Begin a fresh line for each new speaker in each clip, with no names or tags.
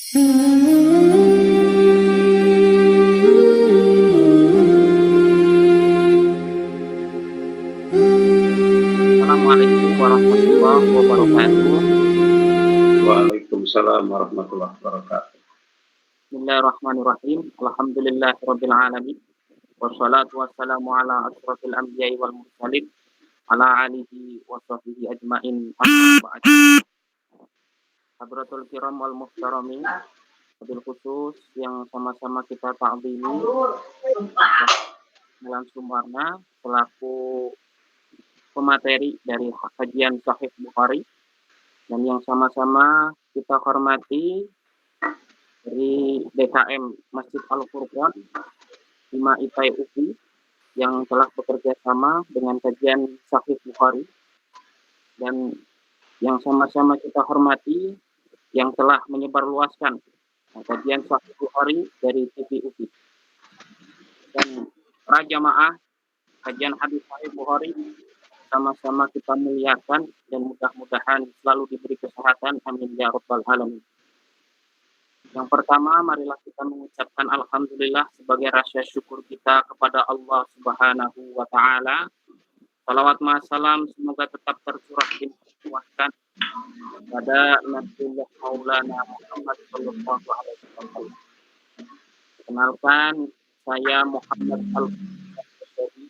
Assalamualaikum warahmatullahi wabarakatuh.
Waalaikumsalam warahmatullahi wabarakatuh.
Bismillahirrahmanirrahim. Alhamdulillahirabbil alamin. Wassalatu wassalamu ala asyrofil anbiya'i wal mursalin ala alihi wa sahbihi ajmain. Amma ba'd. Hadratul kiram wal muhtaramin, wabil khusus yang sama-sama kita ta'zimi Dalam Sumarna selaku pemateri dari kajian Sahih Bukhari, dan yang sama-sama kita hormati dari DKM Masjid Al-Furqan Hima Itai UPI yang telah bekerja sama dengan kajian Sahih Bukhari, dan yang sama-sama kita hormati yang telah menyebarluaskan kajian Sahih Bukhari dari TV UPI. Dan para jamaah kajian hadis Sahih Bukhari sama-sama kita muliakan dan mudah-mudahan selalu diberi kesehatan, amin ya rabbal alamin. Yang pertama, marilah kita mengucapkan alhamdulillah sebagai rasa syukur kita kepada Allah Subhanahu wa taala. Salawat masalam semoga tetap tercurah dan terkuatkan kepada Nabiullah Maulana Muhammad sallallahu alaihi wasallam. Kenalkan, saya Muhammad Al-Fatih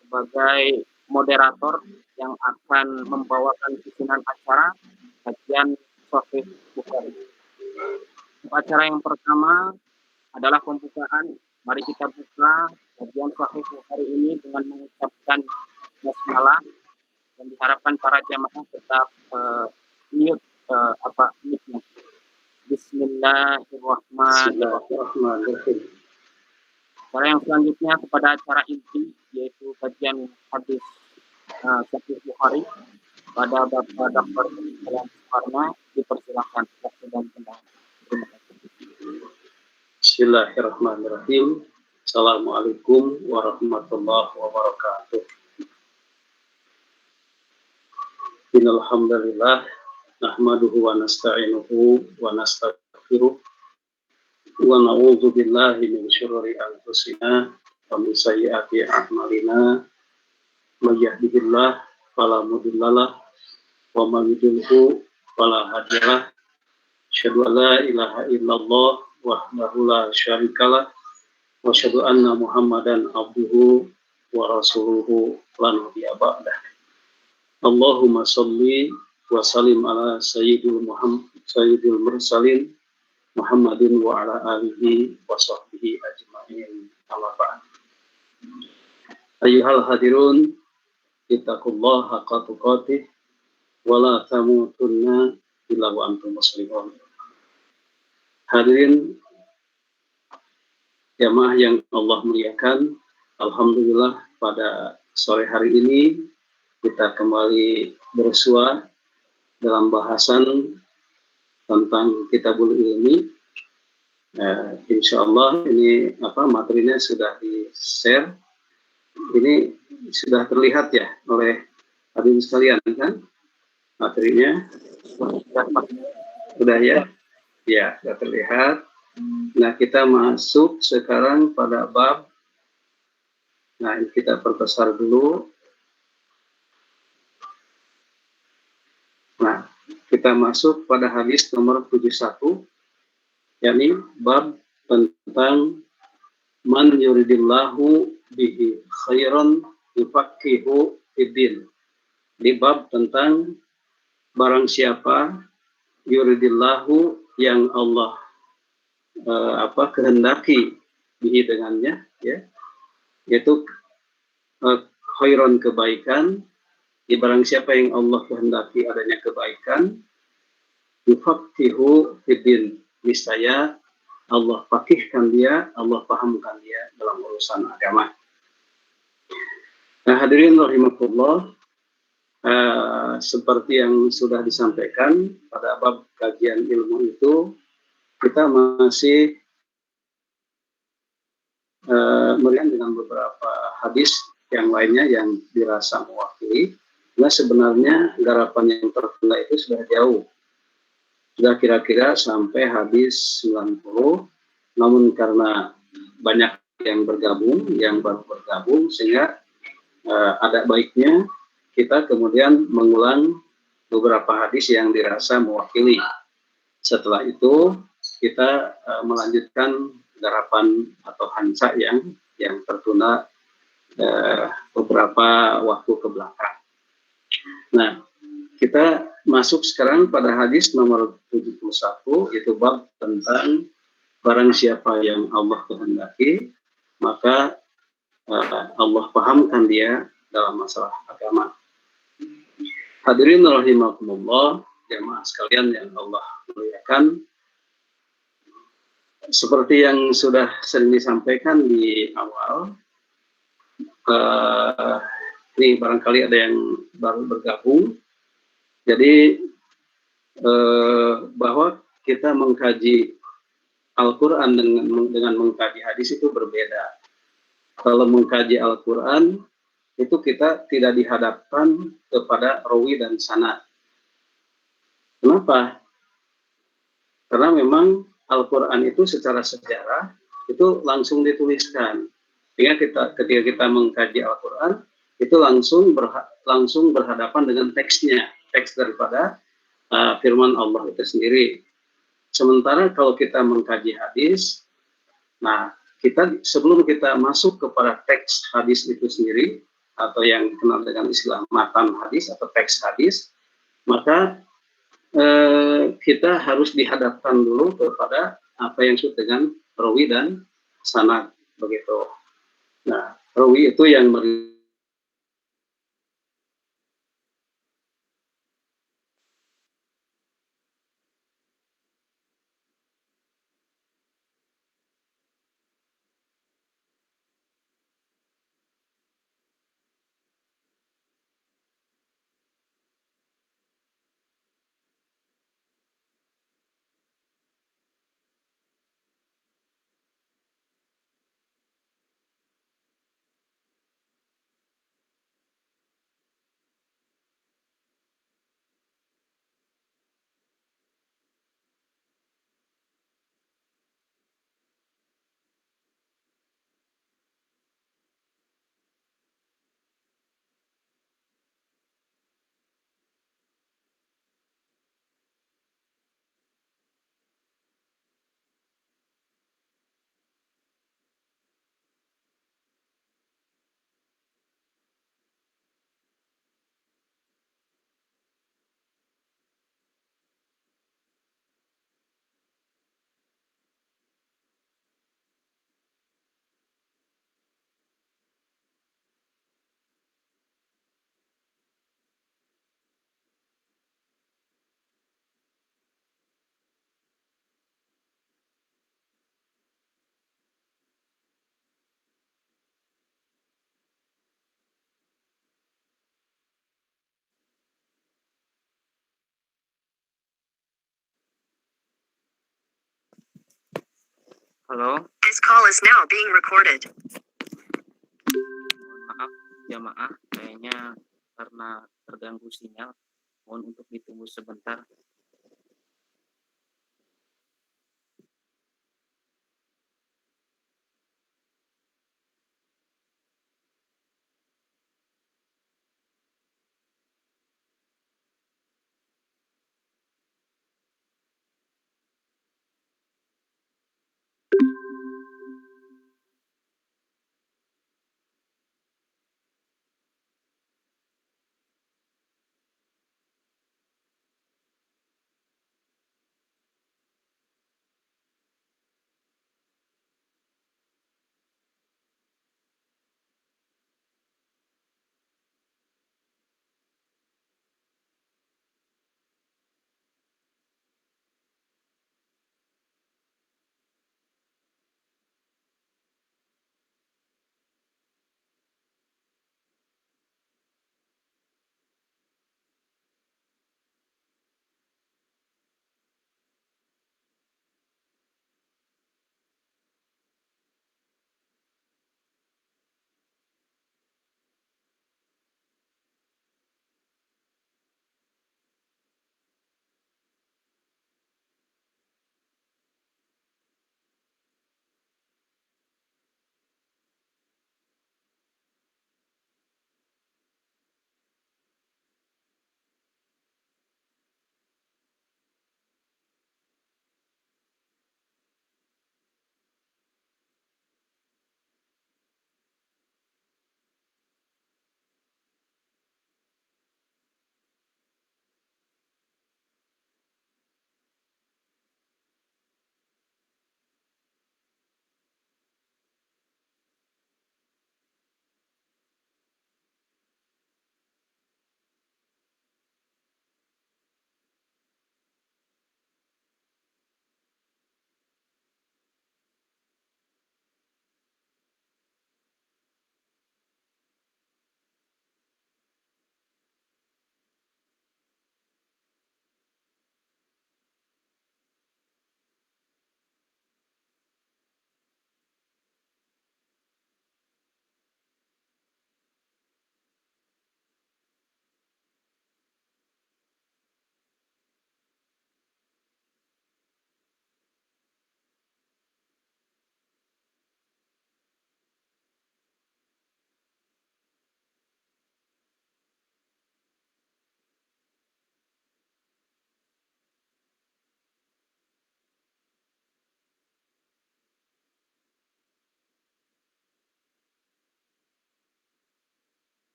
sebagai moderator yang akan membawakan susunan acara kajian Sahih Bukhari. Acara yang pertama adalah pembukaan. Mari kita buka kajian Sahih Bukhari ini dengan mengucapkan basmalah, dan diharapkan para jamaah tetap mute mic-nya. Bismillahirrahmanirrahim. Acara yang selanjutnya kepada acara inti, yaitu kajian hadis Sahih Bukhari pada Bapak Dr. Salam Sukarna, dipersilakan. Terima kasih.
Bismillahirrahmanirrahim. Assalamualaikum warahmatullahi wabarakatuh. Innal hamdalillah nahmaduhu wa nasta'inuhu wa nastaghfiruh wa na'udzu billahi min syururi anfusina wa min sayyiati a'malina. May yahdihillahu fala mudhillalah wa may yudhlilhu fala hadiyalah. Asyhadu an la ilaha illallah wahdahu la syarikalah wa asyhadu anna Muhammadan abduhu wa rasuluhu la nabiyya ba'dah. Allahumma shalli wa sallim ala sayyidil mursalin Muhammadin wa ala alihi wa sahbihi ajma'in. Amma ba'd. Ayyuhal hadirun, ittaqullaha haqqa tuqatih wa la tamutunna illa wa antum muslimun. Hadirin jamaah yang Allah muliakan, alhamdulillah pada sore hari ini kita kembali bersua dalam bahasan tentang Kitabul Ilmi. Insya Allah ini materinya sudah di-share. Ini sudah terlihat ya oleh hadirin sekalian kan materinya? Sudah ya? Ya, sudah terlihat. Nah, kita masuk sekarang pada bab. Nah, ini kita perbesar dulu. Nah, kita masuk pada hadis nomor 71, yakni bab tentang man yuridillahu bihi khairan yufaqihu fiddin. Di bab tentang barang siapa yuridillahu yang Allah kehendaki bihi dengannya, ya, yaitu khairan kebaikan. Di barang siapa yang Allah kehendaki adanya kebaikan, yufaqihu fiddin, niscaya Allah fakihkan dia, Allah pahamkan dia dalam urusan agama. Nah, hadirin rahimakumullah, seperti yang sudah disampaikan pada bab kajian ilmu itu, kita masih melihat dengan beberapa hadis yang lainnya yang dirasa mewakili. Nah, sebenarnya garapan yang tertunda itu sudah jauh. sudah kira-kira sampai hadis 90, namun karena banyak yang bergabung, yang baru bergabung, sehingga ada baiknya kita kemudian mengulang beberapa hadis yang dirasa mewakili. Setelah itu kita melanjutkan garapan atau hansa yang tertunda beberapa waktu ke belakang. Nah, kita masuk sekarang pada hadis nomor 71, yaitu bab tentang barang siapa yang Allah kehendaki, maka Allah pahamkan dia dalam masalah agama. Hadirin rahimakumullah, jamaah sekalian yang Allah muliakan, seperti yang sudah sering disampaikan di awal, ini barangkali ada yang baru bergabung, jadi bahwa kita mengkaji Al-Quran dengan mengkaji hadis itu berbeda. Kalau mengkaji Al-Quran, itu kita tidak dihadapkan kepada rawi dan sanad. Kenapa? Karena memang Al-Quran itu secara sejarah itu langsung dituliskan. Sehingga ketika kita mengkaji Al-Quran, itu langsung berhadapan dengan teksnya, teks daripada firman Allah itu sendiri. Sementara kalau kita mengkaji hadis, nah sebelum kita masuk kepada teks hadis itu sendiri, atau yang dikenal dengan istilah matan hadis atau teks hadis, maka kita harus dihadapkan dulu kepada apa yang disebut dengan rawi dan sanad, begitu. Nah, rawi itu yang
Halo.
This call is now being recorded.
Mohon maaf jamaah, kayaknya karena terganggu sinyal, mohon untuk ditunggu sebentar.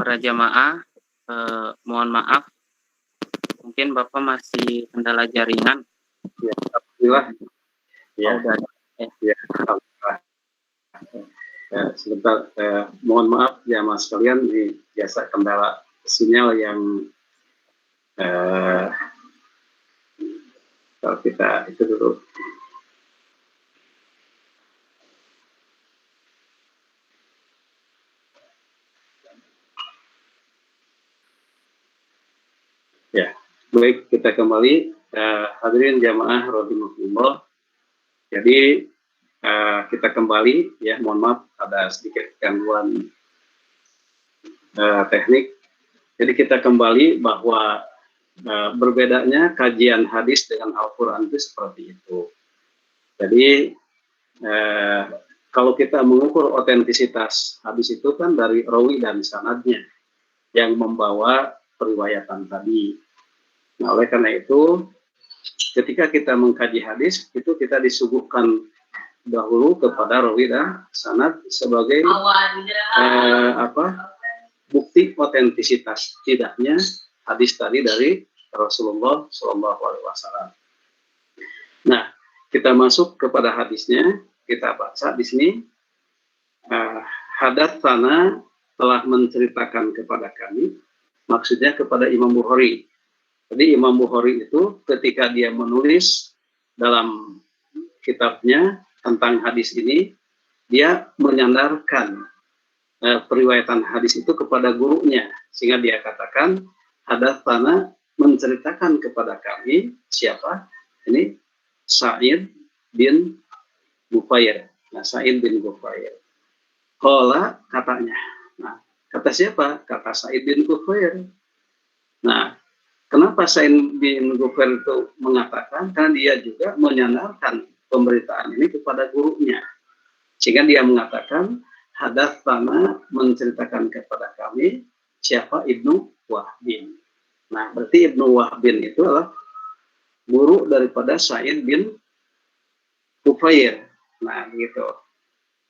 para jamaah, mohon maaf, mungkin Bapak masih kendala jaringan.
Ya, alhamdulillah. Ya,
Oh, udah ada.
ya, alhamdulillah. Sebentar, mohon maaf jamaah sekalian, ini biasa kendala sinyal yang kalau kita itu dulu. Ya, baik, kita kembali. Hadirin jamaah rahimakumullah. Jadi kita kembali, ya, mohon maaf ada sedikit gangguan teknik. Jadi kita kembali bahwa berbedanya kajian hadis dengan Al-Quran itu seperti itu. Jadi kalau kita mengukur otentisitas hadis itu kan dari rawi dan sanadnya yang membawa periwayatan tadi. Nah, oleh karena itu, ketika kita mengkaji hadis, itu kita disuguhkan dahulu kepada rawi dan sanad sebagai bukti otentisitas tidaknya hadis tadi dari Rasulullah SAW. Nah, kita masuk kepada hadisnya, kita baca di sini. Hadatsana telah menceritakan kepada kami, maksudnya kepada Imam Bukhari. Jadi Imam Bukhari itu ketika dia menulis dalam kitabnya tentang hadis ini, dia menyandarkan periwayatan hadis itu kepada gurunya, sehingga dia katakan hadatsana, menceritakan kepada kami siapa? Ini Sa'id bin Bufair. Nah, Sa'id bin Bufair. Qala, katanya. Nah, kata siapa? Kata Sa'id bin Bufair. Nah, kenapa Sa'id bin Bufair itu mengatakan? Karena dia juga menyandarkan pemberitaan ini kepada gurunya. Sehingga dia mengatakan, hadatsana, menceritakan kepada kami siapa? Ibnu Wahbin. Nah, berarti Ibnu Wahbin itu adalah guru daripada Sa'id bin Bufair. Nah, gitu.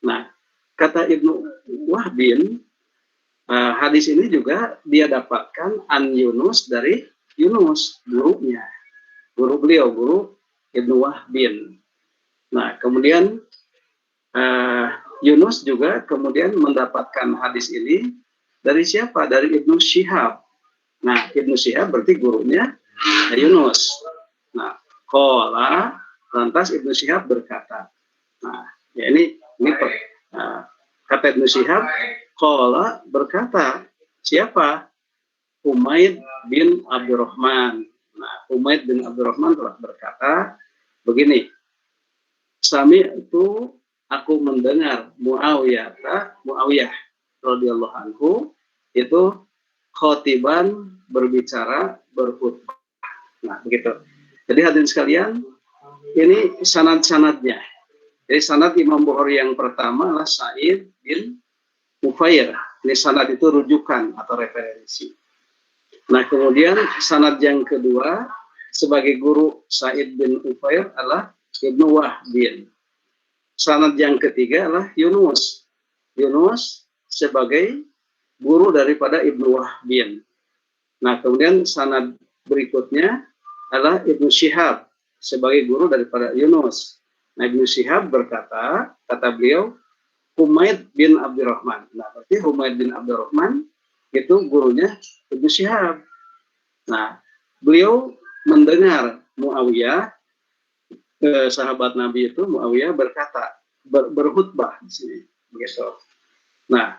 Nah, kata Ibnu Wahbin, hadis ini juga dia dapatkan an Yunus dari Yunus, gurunya. Guru beliau, guru Ibnu Wahbin. Nah, kemudian Yunus juga kemudian mendapatkan hadis ini dari siapa? Dari Ibnu Syihab. Nah, Ibnu Syihab berarti gurunya Yunus. Nah, qala, lantas Ibnu Syihab berkata. Nah, ya ini kata Ibnu Syihab, qala, berkata siapa? Humaid bin Abdurrahman. Nah, Humaid bin Abdurrahman telah berkata begini, Sami itu aku mendengar Muawiyah radhiyallahu anhu itu khotiban, berbicara, berkhutbah. Nah, begitu. Jadi hadirin sekalian, ini sanad-sanadnya. Jadi sanad Imam Bukhari yang pertama adalah Sa'id bin Bufair. Ini sanad itu rujukan atau referensi. Nah, kemudian sanad yang kedua sebagai guru Sa'id bin Bufair adalah Ibnu Wahbin. Sanad yang ketiga adalah Yunus. Yunus sebagai guru daripada Ibnu Wahbin. Nah, kemudian sanad berikutnya adalah Ibnu Syihab sebagai guru daripada Yunus. Nah, Ibnu Syihab berkata, kata beliau, Humaid bin Abdurrahman. Nah, berarti Humaid bin Abdurrahman itu gurunya Ibnu Syihab. Nah, beliau mendengar Muawiyah, sahabat Nabi itu Muawiyah berkata, berkhutbah di sini, begitu. Nah,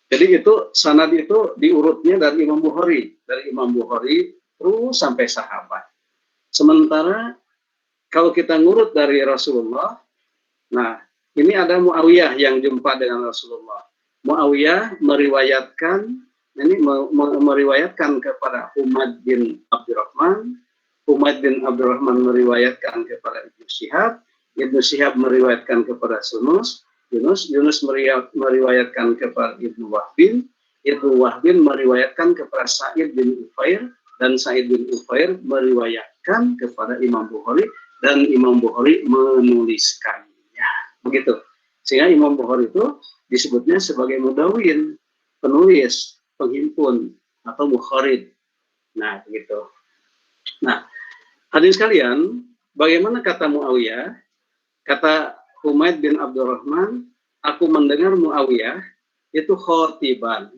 jadi itu sanad itu diurutnya dari Imam Bukhari terus sampai sahabat. Sementara kalau kita ngurut dari Rasulullah, nah ini ada Muawiyah yang jumpa dengan Rasulullah. Muawiyah meriwayatkan kepada Humaid bin Abdurrahman. Humaid bin Abdurrahman meriwayatkan kepada Ibnu Syihab. Ibnu Syihab meriwayatkan kepada Yunus meriwayatkan kepada Ibnu Wahbin. Ibnu Wahbin meriwayatkan kepada Sa'id bin Ufair, dan Sa'id bin Ufair meriwayatkan kepada Imam Bukhari, dan Imam Bukhari menuliskannya. Begitu. Sehingga Imam Bukhari itu disebutnya sebagai mudawwin, penulis. penghimpun atau mukharid. Nah, begitu. Nah, hadirin sekalian, bagaimana kata Muawiyah? Kata Humaid bin Abdurrahman, aku mendengar Muawiyah itu khotiban.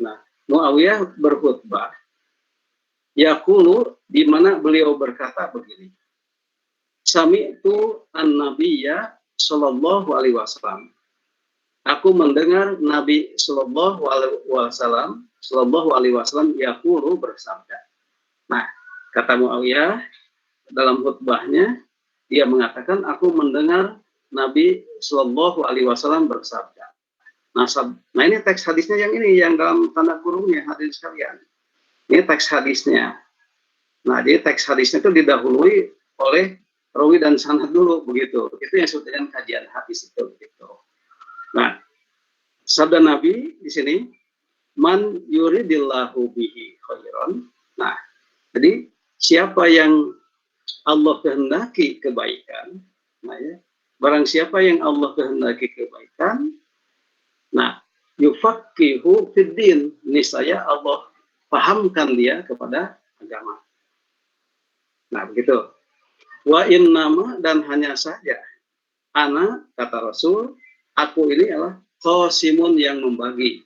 Nah, Muawiyah berkhutbah. Yaqulu, di mana beliau berkata begini. Sami'tu an-nabiyya sallallahu alaihi wasallam. Aku mendengar Nabi sallallahu alaihi wasallam yaqulu bersabda. Nah, kata Muawiyah dalam khutbahnya dia mengatakan aku mendengar Nabi sallallahu alaihi wasallam bersabda. Nah, ini teks hadisnya yang ini yang dalam tanda kurungnya hadirin sekalian. Ini teks hadisnya. Nah, jadi teks hadisnya itu didahului oleh rawi dan sanad dulu begitu. Itu yang disebut dengan kajian hadis itu begitu. Nah, sabda Nabi di sini, man yuridillahu bihi khairan. Nah, jadi siapa yang Allah kehendaki kebaikan, nah ya, barang siapa yang Allah kehendaki kebaikan, nah, yufaqihu fiddin, niscaya Allah pahamkan dia kepada agama. Nah, begitu. Wa innama, dan hanya saja ana, kata Rasul, aku ini adalah qasimun yang membagi.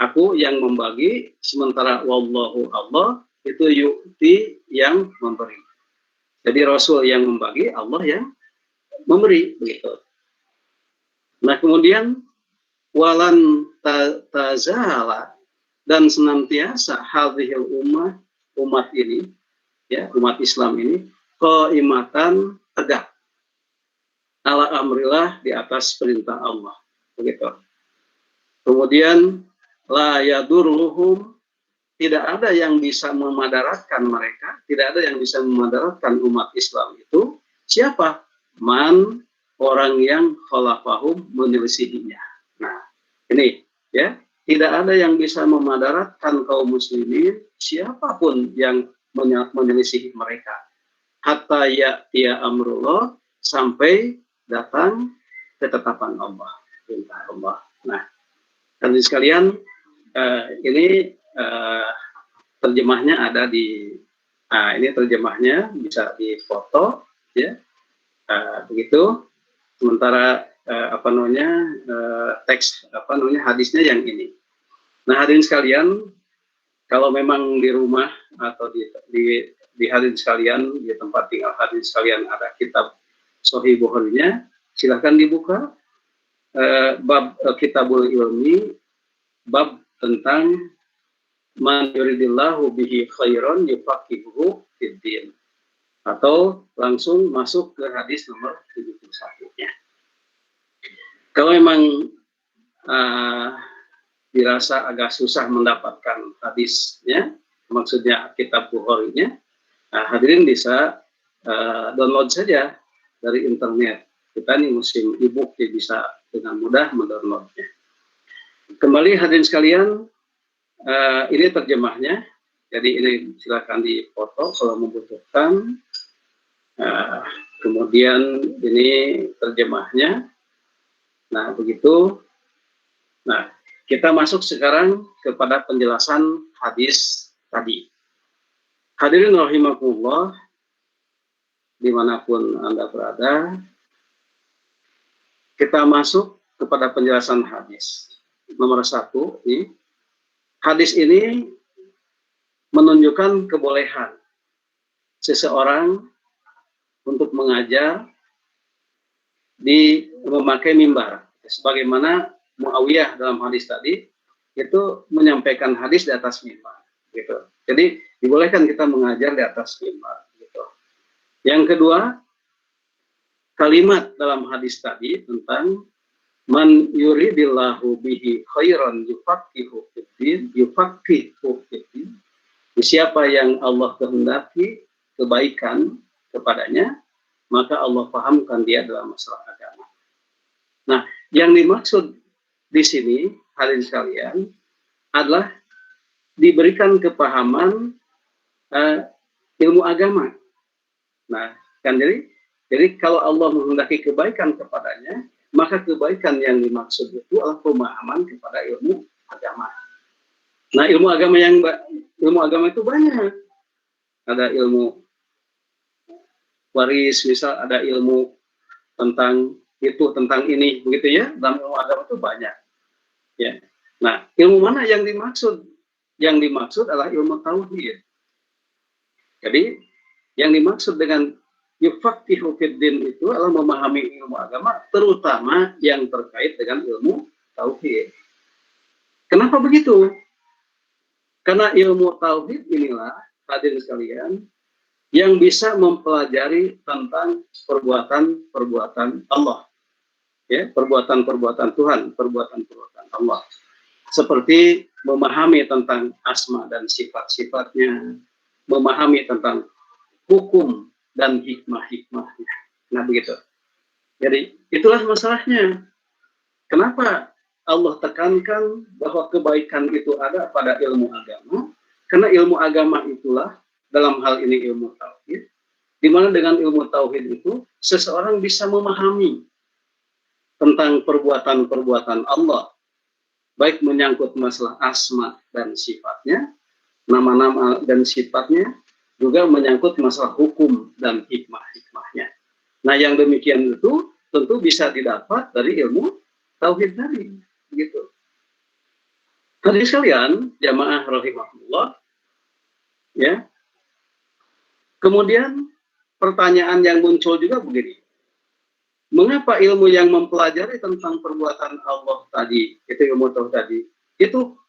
Aku yang membagi, sementara wallahu Allah itu yu'ti yang memberi. Jadi Rasul yang membagi, Allah yang memberi, begitu. Nah, kemudian walan tazala, dan senantiasa hadhil umat ini, ya, umat Islam ini qaimatan, tegak ala amrillah, di atas perintah Allah, begitu. Kemudian la yadurruhum, tidak ada yang bisa memadaratkan mereka, tidak ada yang bisa memadaratkan umat Islam itu. Siapa? Man, orang yang khalafahum, menyelisihinya. Nah, ini ya, tidak ada yang bisa memadaratkan kaum muslimin, siapapun yang menyelisihi mereka. Hatta ya'tiya amrullah, sampai datang ketetapan Allah, perintah Allah. Nah, hadirin sekalian, ini terjemahnya ada di, ini terjemahnya bisa difoto, ya, begitu. Sementara teks hadisnya yang ini. Nah, hadirin sekalian, kalau memang di rumah atau di hadirin sekalian, di tempat tinggal hadirin sekalian ada kitab Sahih Bukhari-nya, silahkan dibuka bab Kitabul Ilmi, bab tentang man yuridillahu bihi khairan yufaqihuhu fiddin, atau langsung masuk ke hadis nomor 71-nya. Kalau memang dirasa agak susah mendapatkan hadisnya, maksudnya kitab Bukhari-nya, hadirin bisa download saja dari internet. Kita nih muslim e-book, bisa dengan mudah mendownloadnya. Kembali hadirin sekalian, ini terjemahnya. Jadi ini silakan dipoto kalau membutuhkan. Kemudian ini terjemahnya. Nah, begitu. Nah, kita masuk sekarang kepada penjelasan hadis tadi. Hadirin rahimakumullah, dimanapun Anda berada, kita masuk kepada penjelasan hadis. Nomor 1, ini. Hadis ini menunjukkan kebolehan seseorang untuk mengajar memakai mimbar. Sebagaimana Muawiyah dalam hadis tadi, itu menyampaikan hadis di atas mimbar. Gitu. Jadi, dibolehkan kita mengajar di atas mimbar. Gitu. Yang kedua, kalimat dalam hadis tadi tentang man yuridillahu bihi khairan yufaqihu fiddin. Siapa yang Allah kehendaki kebaikan kepadanya, maka Allah pahamkan dia dalam masalah agama. Nah, yang dimaksud di sini, hadirin sekalian, adalah diberikan kepahaman ilmu agama. Nah, kan jadi kalau Allah menghendaki kebaikan kepadanya, maka kebaikan yang dimaksud itu adalah pemahaman kepada ilmu agama. Nah, ilmu agama itu banyak. Ada ilmu waris, misal ada ilmu tentang itu, tentang ini, begitu ya. Dalam ilmu agama itu banyak. Ya. Nah, ilmu mana yang dimaksud? Yang dimaksud adalah ilmu tauhid. Jadi, yang dimaksud dengan yufaqihu fiddin itu adalah memahami ilmu agama, terutama yang terkait dengan ilmu tauhid. Kenapa begitu? Karena ilmu tauhid inilah, hadirin sekalian, yang bisa mempelajari tentang perbuatan-perbuatan Allah. Ya, perbuatan-perbuatan Tuhan, perbuatan-perbuatan Allah. Seperti memahami tentang asma dan sifat-sifatnya, memahami tentang hukum dan hikmah-hikmahnya. Nah, begitu. Jadi, itulah masalahnya. Kenapa Allah tekankan bahwa kebaikan itu ada pada ilmu agama? Karena ilmu agama itulah, dalam hal ini ilmu tauhid, di mana dengan ilmu tauhid itu, seseorang bisa memahami tentang perbuatan-perbuatan Allah, baik menyangkut masalah asma dan sifatnya, nama-nama dan sifatnya, juga menyangkut masalah hukum dan hikmah-hikmahnya. Nah, yang demikian itu tentu bisa didapat dari ilmu tauhid tadi, begitu. Hadirin sekalian, jamaah rahimahullah, ya. Kemudian pertanyaan yang muncul juga begini. Mengapa ilmu yang mempelajari tentang perbuatan Allah tadi, itu ilmu tauhid tadi, itu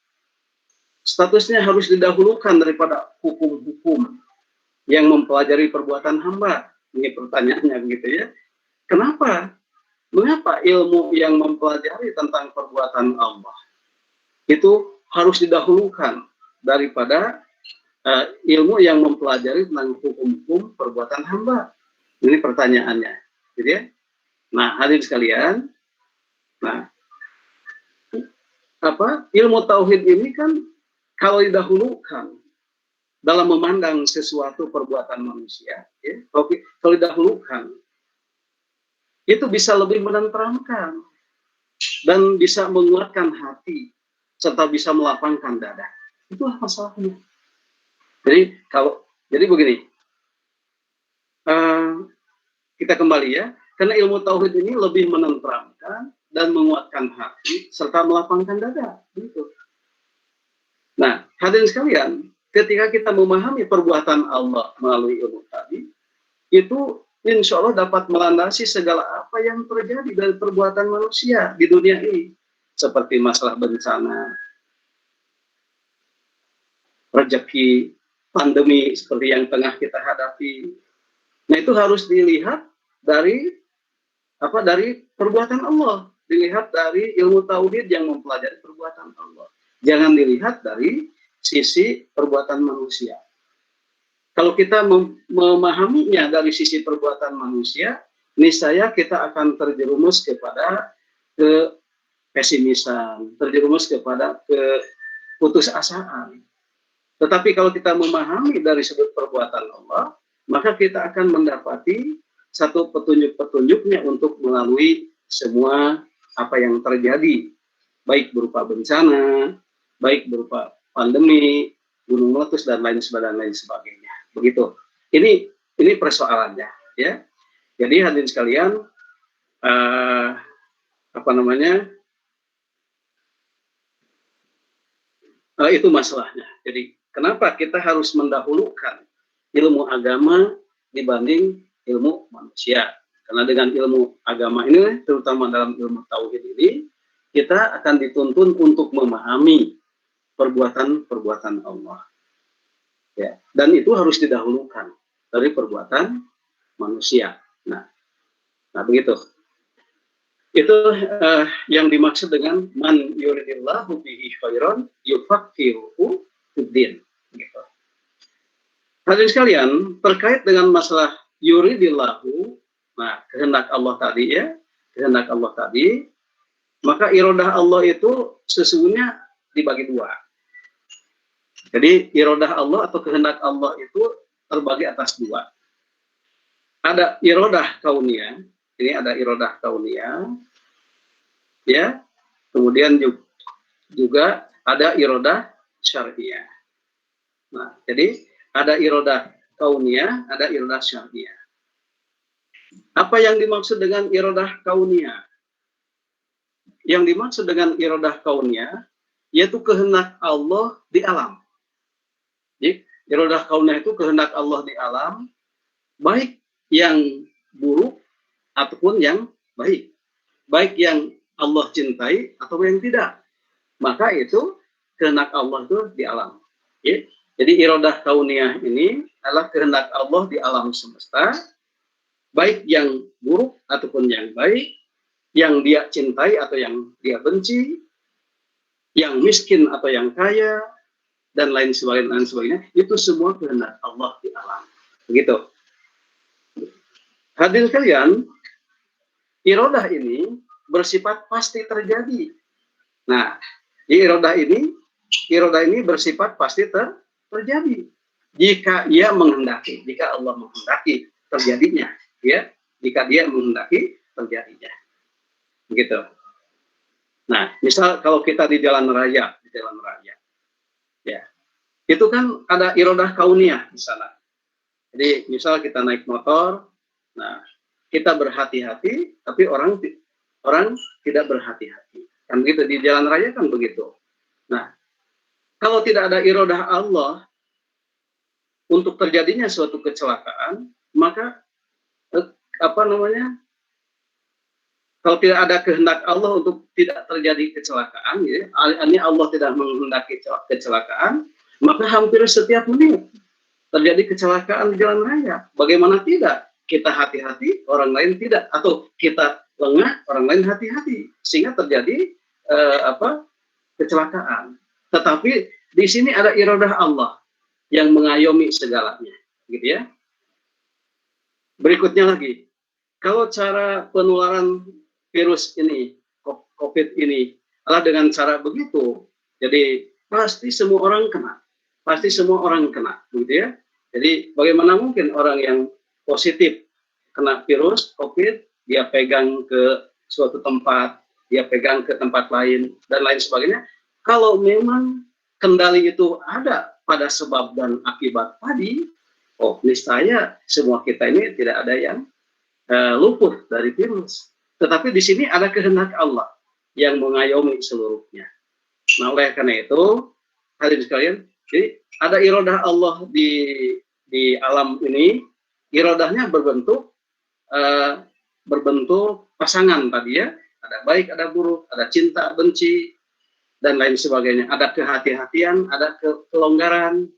statusnya harus didahulukan daripada hukum-hukum yang mempelajari perbuatan hamba? Ini pertanyaannya begitu ya. Kenapa? Mengapa ilmu yang mempelajari tentang perbuatan Allah itu harus didahulukan daripada ilmu yang mempelajari tentang hukum-hukum perbuatan hamba? Ini pertanyaannya, gitu ya. Nah, hadirin sekalian, nah, ilmu tauhid ini kan kalau didahulukan dalam memandang sesuatu perbuatan manusia, ya, kalau didahulukan, itu bisa lebih menenteramkan dan bisa menguatkan hati serta bisa melapangkan dada. Itulah masalahnya. Jadi begini, kita kembali ya, karena ilmu tauhid ini lebih menenteramkan dan menguatkan hati serta melapangkan dada. Gitu. Nah, hadirin sekalian, ketika kita memahami perbuatan Allah melalui ilmu tadi, itu insya Allah dapat melandasi segala apa yang terjadi dari perbuatan manusia di dunia ini. Seperti masalah bencana, rezeki, pandemi seperti yang tengah kita hadapi. Nah, itu harus dilihat dari perbuatan Allah. Dilihat dari ilmu tauhid yang mempelajari perbuatan Allah. Jangan dilihat dari sisi perbuatan manusia. Kalau kita memahaminya dari sisi perbuatan manusia, niscaya kita akan terjerumus kepada kepesimisan, terjerumus kepada keputusasaan. Tetapi kalau kita memahami dari sudut perbuatan Allah, maka kita akan mendapati satu petunjuk-petunjuknya untuk melalui semua apa yang terjadi, baik berupa bencana, baik berupa pandemi, gunung meletus dan lain sebagainya. Begitu. Ini persoalannya, ya. Jadi hadirin sekalian, itu masalahnya. Jadi kenapa kita harus mendahulukan ilmu agama dibanding ilmu manusia? Karena dengan ilmu agama ini, terutama dalam ilmu tauhid ini, kita akan dituntun untuk memahami perbuatan-perbuatan Allah. Ya, dan itu harus didahulukan dari perbuatan manusia. Nah begitu. Itu yang dimaksud dengan man yuridillahu bihi khairan yufaqihuhu fiddin. Gitu. Hadirin sekalian, terkait dengan masalah yuridillahu, nah kehendak Allah tadi ya, kehendak Allah tadi, maka iradah Allah itu sesungguhnya dibagi dua. Jadi iradah Allah atau kehendak Allah itu terbagi atas dua. Ada iradah kauniyah, ini ada iradah kauniyah, ya. Kemudian juga ada iradah syariah. Nah, jadi ada iradah kauniyah, ada iradah syariah. Apa yang dimaksud dengan iradah kauniyah? Yang dimaksud dengan iradah kauniyah yaitu kehendak Allah di alam. Jadi, iradah kauniyah itu kehendak Allah di alam, baik yang buruk ataupun yang baik. Baik yang Allah cintai atau yang tidak. Maka itu kehendak Allah itu di alam. Ya. Jadi iradah kauniyah ini adalah kehendak Allah di alam semesta, baik yang buruk ataupun yang baik, yang dia cintai atau yang dia benci, yang miskin atau yang kaya, dan lain sebagainya, itu semua kehendak Allah di alam. Begitu. Hadirin sekalian, iradah ini bersifat pasti terjadi. Nah, di iradah ini bersifat pasti terjadi. Jika ia menghendaki, jika Allah menghendaki terjadinya, ya, jika dia menghendaki terjadinya. Begitu. Nah, misal kalau kita di jalan raya, ya, itu kan ada iradah kauniyah di sana. Jadi, misal kita naik motor, nah, kita berhati-hati, tapi orang tidak berhati-hati. Kan begitu, di jalan raya kan begitu. Nah, kalau tidak ada iradah Allah untuk terjadinya suatu kecelakaan, maka kalau tidak ada kehendak Allah untuk tidak terjadi kecelakaan, ya, ini Allah tidak menghendaki kecelakaan, maka hampir setiap menit terjadi kecelakaan di jalan raya. Bagaimana tidak? Kita hati-hati, orang lain tidak, atau kita lengah, orang lain hati-hati, sehingga terjadi kecelakaan. Tetapi di sini ada iradah Allah yang mengayomi segalanya, gitu ya. Berikutnya lagi, kalau cara penularan virus ini, COVID ini, adalah dengan cara begitu, jadi pasti semua orang kena, gitu ya. Jadi bagaimana mungkin orang yang positif kena virus COVID, dia pegang ke suatu tempat, dia pegang ke tempat lain, dan lain sebagainya. Kalau memang kendali itu ada pada sebab dan akibat tadi, niscaya semua kita ini tidak ada yang luput dari virus. Tetapi di sini ada kehendak Allah yang mengayomi seluruhnya. Nah, oleh karena itu, hadirin sekalian, jadi ada iradah Allah di alam ini, iradahnya berbentuk pasangan tadi ya, ada baik, ada buruk, ada cinta, benci, dan lain sebagainya. Ada kehati-hatian, ada kelonggaran.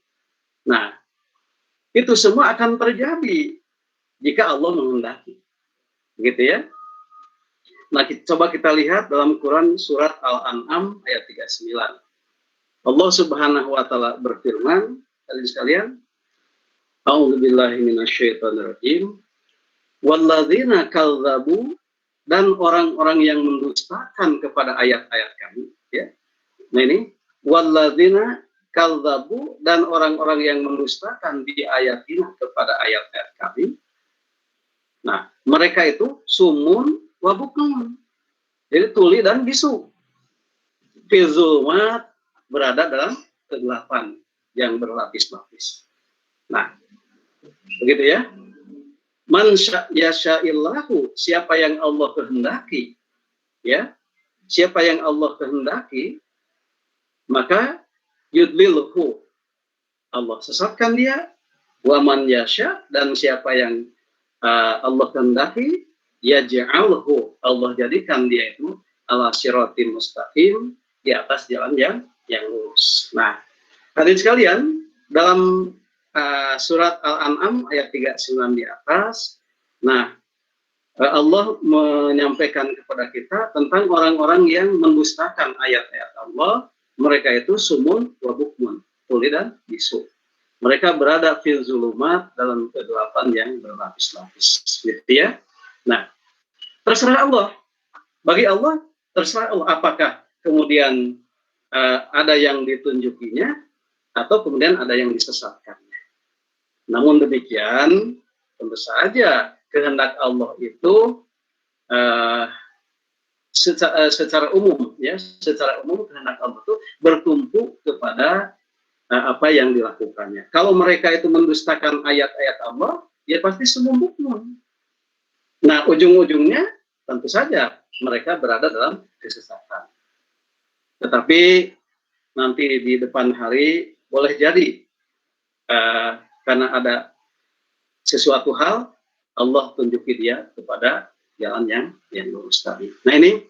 Nah, itu semua akan terjadi jika Allah menghendaki. Begitu ya. Nah, coba kita lihat dalam Quran surat Al-An'am ayat 39. Allah Subhanahu wa taala berfirman, hadirin sekalian, A'udzubillahi minasyaitonirrajim. Walladzina kadzdzabu, dan orang-orang yang mendustakan kepada ayat-ayat kami, ya. Nah, ini walladzina kadzdzabu, dan orang-orang yang mendustakan di ayatina kepada ayat-ayat kami. Nah, mereka itu sumun wa bukmun. Jadi tuli dan bisu. Fi zulumat, berada dalam kegelapan yang berlapis-lapis. Nah, begitu ya. Man yasha'illahu, siapa yang Allah kehendaki, ya, siapa yang Allah kehendaki, maka yudlilhu, Allah sesatkan dia. Wa man yasha, dan siapa yang Allah kehendaki, yaj'alhu, Allah jadikan dia itu ala siratim mustaqim, di atas jalan yang lurus. Nah, hadirin sekalian, dalam surat Al-An'am ayat 39 di atas, nah, Allah menyampaikan kepada kita tentang orang-orang yang mendustakan ayat-ayat Allah. Mereka itu sumun wa bukmun, tuli dan bisu. Mereka berada fil zulumat, dalam kegelapan yang berlapis-lapis, gitu ya. Nah, terserah Allah. Bagi Allah, terserah Allah. Apakah kemudian ada yang ditunjukinya, atau kemudian ada yang disesatkannya. Namun demikian, tentu saja kehendak Allah itu secara umum, ya, secara umum kehendak Allah itu bertumpu kepada apa yang dilakukannya. Kalau mereka itu mendustakan ayat-ayat Allah, ya pasti sumum-bukmun. Nah, ujung-ujungnya tentu saja mereka berada dalam kesesatan. Tetapi nanti di depan hari boleh jadi karena ada sesuatu hal, Allah tunjuki dia kepada jalan yang lurus tadi. Nah ini,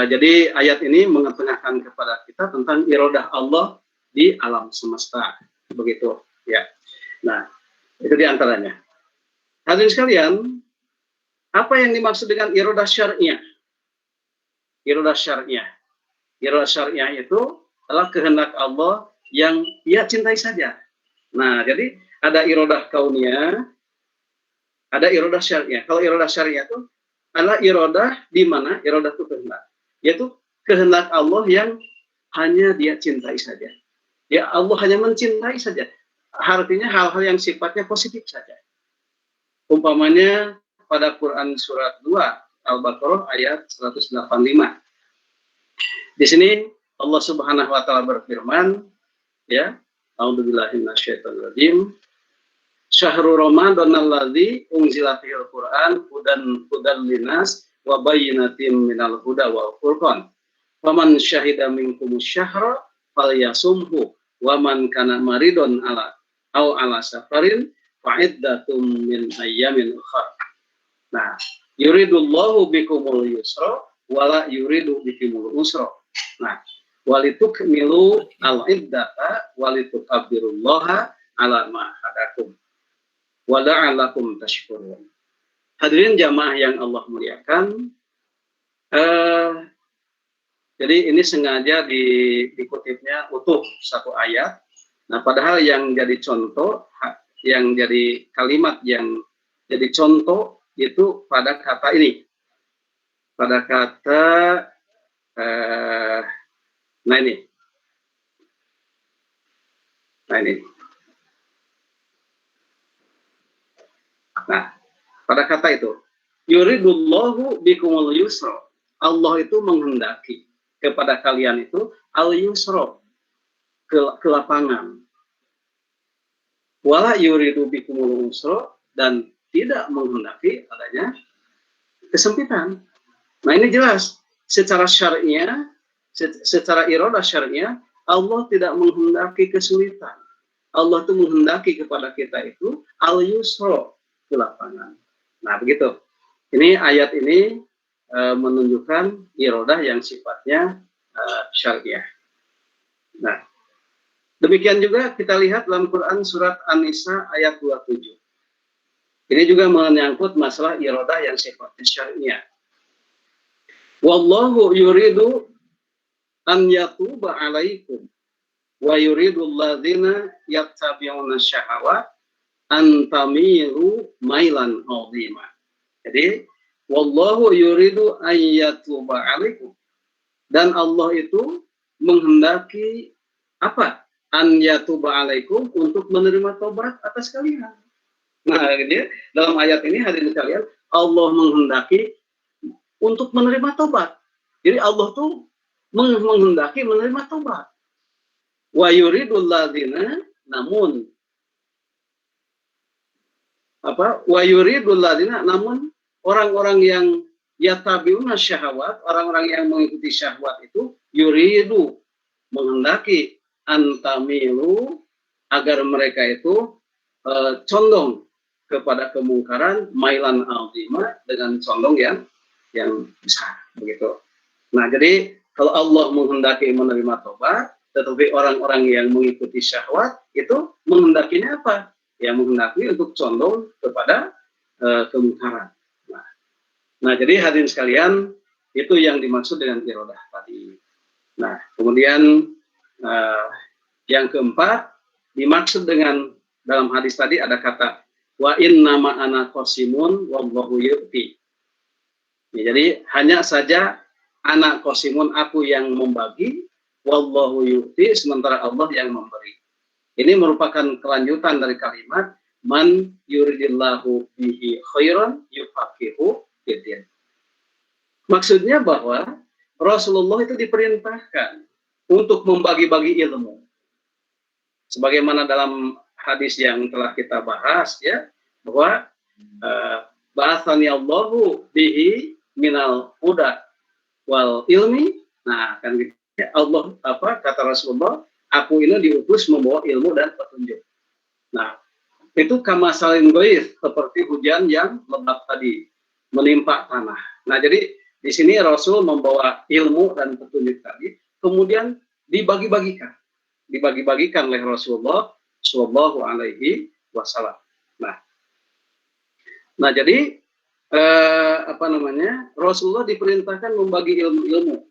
jadi ayat ini mengetengahkan kepada kita tentang iradah Allah di alam semesta, begitu ya. Nah, itu diantaranya. Hadirin sekalian, apa yang dimaksud dengan iradah syar'iyah? Iradah syar'iyah. Iradah syar'iyah itu adalah kehendak Allah yang dia cintai saja. Nah, jadi ada iradah kauniyah, ada iradah syariah. Kalau iradah syariah itu adalah iradah di mana iradah itu kehendak, yaitu kehendak Allah yang hanya dia cintai saja. Ya Allah hanya mencintai saja. Artinya hal-hal yang sifatnya positif saja. Umpamanya pada Quran surat 2 Al-Baqarah ayat 185. Di sini Allah Subhanahu wa taala berfirman, ya, A'udzubillahi minasyaitonirrajim. Syahrul Ramadan alladzi unzila fihil Qur'an hudan linnas wa bayyinatin minal huda wal furqan. Faman syahida minkumus syahra falyasumhu wa man kana maridun ala safarin fa iddatum min ayyamin ukhra. Nah, yuridullahu bikumul yusra wala yuridu bikumul usra. Nah, walitukmilu al-iddata walitukabbirullaha ala ma hadakum wa la'allakum tashkurun. Hadirin jamaah yang Allah muliakan, jadi ini sengaja dikutipnya utuh satu ayat. Nah, padahal yang jadi contoh, yang jadi kalimat yang jadi contoh itu pada kata ini, pada kata nah ini. Nah, pada kata itu, yuridullahu bikumul yusra. Allah itu menghendaki kepada kalian itu al-yusra, kelapangan. Wala yuridu bikumul usra, dan tidak menghendaki adanya kesempitan. Nah, ini jelas secara syar'iyah, secara iradah syar'iyah, Allah tidak menghendaki kesulitan. Allah itu menghendaki kepada kita itu al-yusra, ke lapangan. Nah, begitu. Ini ayat ini menunjukkan iradah yang sifatnya syariah. Nah, demikian juga kita lihat dalam Quran surat An-Nisa ayat 27. Ini juga menyangkut masalah iradah yang sifatnya syariah. Wallahu yuridu an yatuba alaikum wa yuridul ladzina yattabi'una syahawat antamilu mailan azima. Jadi wallahu yuridu ayyatuba alaikum, dan Allah itu menghendaki apa? An yatuba alaikum, untuk menerima tobat atas kalian. Nah, jadi dalam ayat ini hadirin sekalian, Allah menghendaki untuk menerima tobat. Jadi Allah tuh menghendaki menerima tobat. Wa yuridul ladzina, namun wa yuridul ladzina, namun orang-orang yang yatabiuna syahwat, orang-orang yang mengikuti syahwat itu yuridu, menghendaki antamilu, agar mereka itu condong kepada kemungkaran, mailan azima, dengan condong yang besar, begitu. Nah, jadi kalau Allah menghendaki menerima tobat, tetapi orang-orang yang mengikuti syahwat itu menghendakinya apa? Yang menghendaki untuk condong kepada kemungkaran. Nah, jadi hadirin sekalian, itu yang dimaksud dengan iradah tadi. Nah, kemudian yang keempat, dimaksud dengan dalam hadis tadi ada kata wa inna ma'ana qasimun wallahu yu'ti. Ya, jadi hanya saja anak qasimun, aku yang membagi, wallahu yu'ti, sementara Allah yang memberi. Ini merupakan kelanjutan dari kalimat man yuridillahu bihi khairan yufaqihu fiddin. Maksudnya bahwa Rasulullah itu diperintahkan untuk membagi-bagi ilmu. sebagaimana dalam hadis yang telah kita bahas ya, bahwa ba'atsani Allahu bihi minal huda wal ilmi. Nah, kan gitu ya, Allah kata Rasulullah, aku ini diutus membawa ilmu dan petunjuk. Nah, itu kamasalin ghaith, seperti hujan yang lebat tadi menimpa tanah. Nah, jadi di sini Rasul membawa ilmu dan petunjuk tadi, kemudian dibagi-bagikan oleh Rasulullah Shallallahu Alaihi Wasallam. Nah, jadi Rasulullah diperintahkan membagi ilmu-ilmu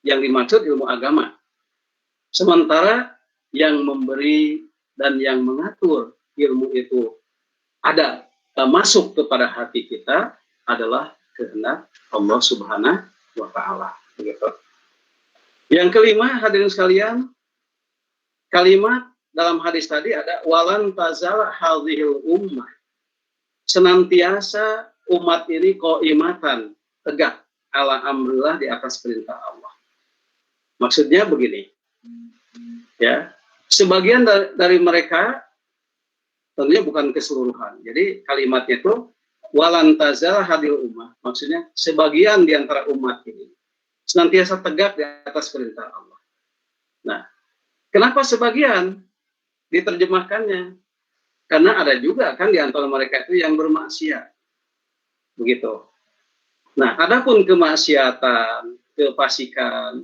yang dimaksud ilmu agama. Sementara yang memberi dan yang mengatur ilmu itu ada masuk kepada hati kita adalah kehendak Allah Subhanahu wa Ta'ala. Begitu. Yang kelima, hadirin sekalian, kalimat dalam hadis tadi ada walan tazal hadhil ummah. Senantiasa umat ini qaimatan, tegak ala amrillah, di atas perintah Allah. Maksudnya begini. Ya, sebagian dari mereka, tentunya bukan keseluruhan. Jadi kalimatnya itu walan tazal hadil ummah, maksudnya sebagian di antara umat ini senantiasa tegak di atas perintah Allah. Nah, kenapa sebagian diterjemahkannya? Karena ada juga kan di antara mereka itu yang bermaksiat. Begitu. Nah, adapun kemaksiatan, kefasikan,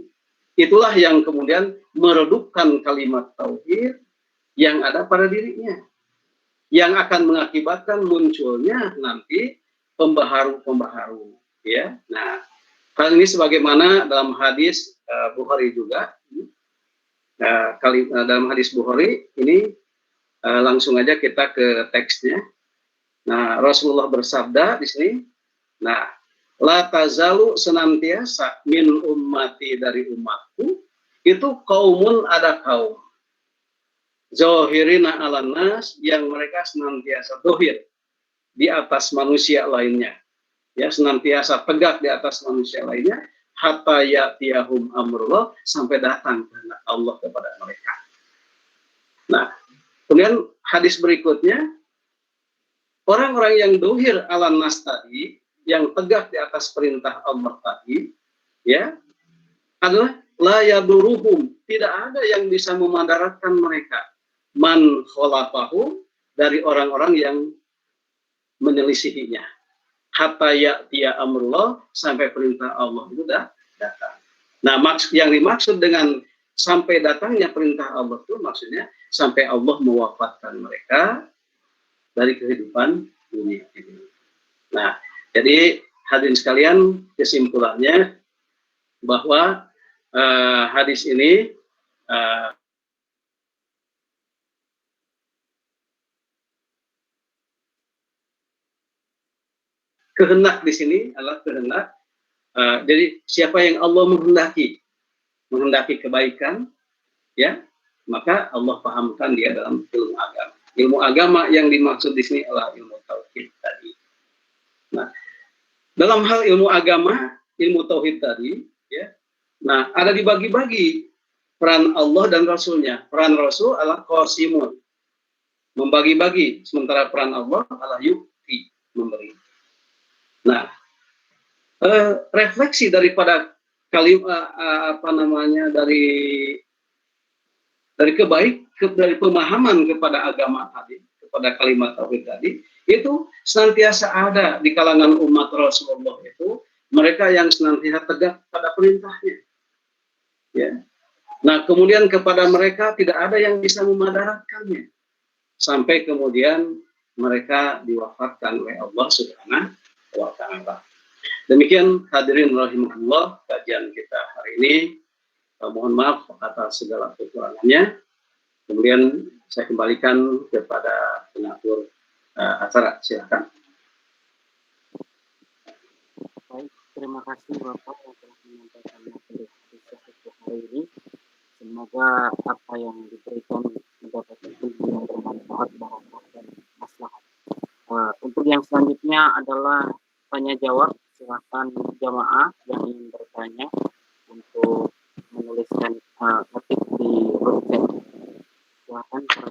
itulah yang kemudian meredupkan kalimat tauhid yang ada pada dirinya, yang akan mengakibatkan munculnya nanti pembaharu-pembaharu, ya. Nah, hal ini sebagaimana dalam hadis Bukhari juga, dalam hadis Bukhari ini langsung aja kita ke teksnya. Nah, Rasulullah bersabda di sini, nah, la tazalu, senantiasa, min ummati, dari umatku, itu kaumun, ada kaum zohirina ala nas, yang mereka senantiasa dohir di atas manusia lainnya, ya, senantiasa tegak di atas manusia lainnya, hatta ya'tiyahum amrullah, sampai datang kehendak Allah kepada mereka. Nah, kemudian hadis berikutnya, orang-orang yang dohir ala nas tadi, yang tegak di atas perintah Allah tadi, ya, adalah la yaduruhum, tidak ada yang bisa memadaratkan mereka, man khalafahum, dari orang-orang yang menyelisihinya, hatta ya'tiya amrullah, sampai perintah Allah itu datang. Nah, yang dimaksud dengan sampai datangnya perintah Allah itu maksudnya sampai Allah mewafatkan mereka dari kehidupan dunia ini. Nah, jadi hadirin sekalian, kesimpulannya bahwa hadis ini kehendak di sini adalah kehendak. Jadi siapa yang Allah menghendaki kebaikan, ya, maka Allah pahamkan dia dalam ilmu agama. Ilmu agama yang dimaksud di sini adalah ilmu tauhid tadi. Nah, dalam hal ilmu agama, ilmu tauhid tadi, ya, nah, ada dibagi-bagi peran Allah dan Rasulnya. Peran Rasul adalah qasimun, membagi-bagi, sementara peran Allah adalah yu'ti, memberi. Nah, refleksi daripada kalimat dari pemahaman kepada agama tadi, kepada kalimat tauhid tadi, itu senantiasa ada di kalangan umat Rasulullah itu mereka yang senantiasa tegak pada perintahnya, ya. Nah, kemudian kepada mereka tidak ada yang bisa memadaratkannya sampai kemudian mereka diwafatkan oleh Allah Subhanahu wa Ta'ala. Demikian hadirin rahimahullah kajian kita hari ini. Mohon maaf atas segala kekurangannya. Kemudian saya kembalikan kepada pengatur acara. Silakan.
Baik, terima kasih Bapak yang telah menyampaikan materi hari ini. Semoga apa yang diberikan mendapatkan ilmu yang bermanfaat, barokah, dan maslahat. Untuk yang selanjutnya adalah tanya jawab. Silakan jamaah yang ingin bertanya untuk menuliskan ketik di chat. silakan para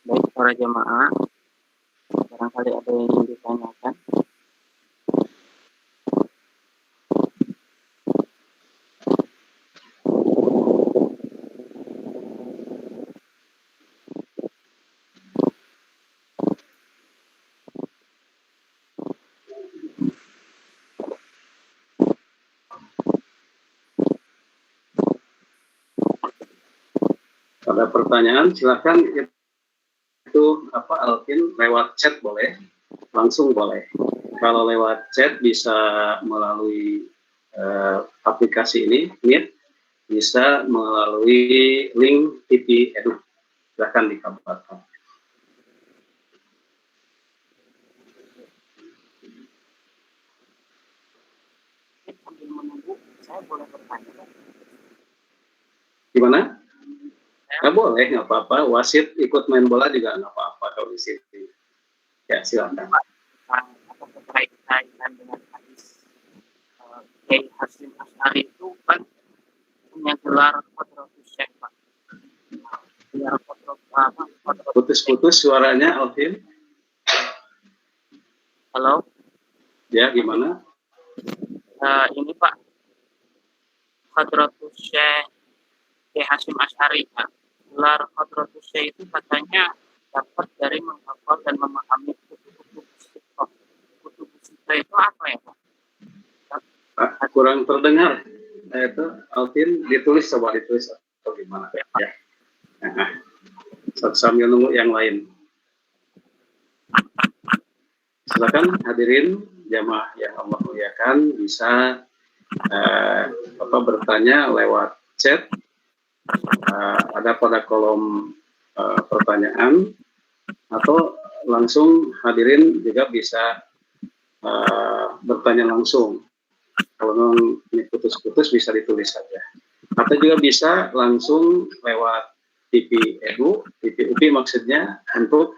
baik para jamaah, barangkali ada yang ingin ditanyakan.
Ada pertanyaan, silakan. Itu Alvin, lewat chat boleh, langsung boleh. Kalau lewat chat bisa melalui aplikasi ini, Meet, bisa melalui link TV Edu. Silakan dikabarkan.
Sambil menunggu, saya boleh bertanya?
Gimana? Nggak boleh, nggak apa-apa. Wasit ikut main bola juga nggak apa-apa kalau di situ. Ya, silakan.
Apa berkaitan dengan hadis Kiai Hasyim Asy'ari itu kan punya gelar Qadratus Syekh, Pak. Gelar Qadratus.
Putus-putus suaranya, Alvin.
Halo?
Ya, gimana?
Ini Pak, Qadratus Syekh Kiai Hasyim Asy'ari, Pak. Gelar Qadratus Syekh itu katanya dapat dari menghafal dan memahami kutub-kutub sitah. Kutub sitah itu apa ya, Pak?
Kurang terdengar. Itu Alvin ditulis, coba ditulis atau gimana? Ya. Sambil nunggu yang lain. Silakan hadirin jamaah yang Allah muliakan, bisa bertanya lewat chat. Ada pada kolom pertanyaan, atau langsung hadirin juga bisa bertanya langsung. Kalau memang ini putus-putus bisa ditulis saja. Atau juga bisa langsung lewat TV Edu, TV UPI maksudnya, untuk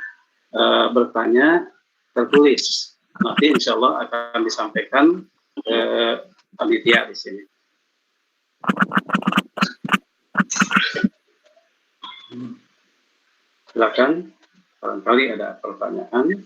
bertanya tertulis. Nanti insya Allah akan disampaikan ke panitia di sini. Silakan, barangkali ada pertanyaan.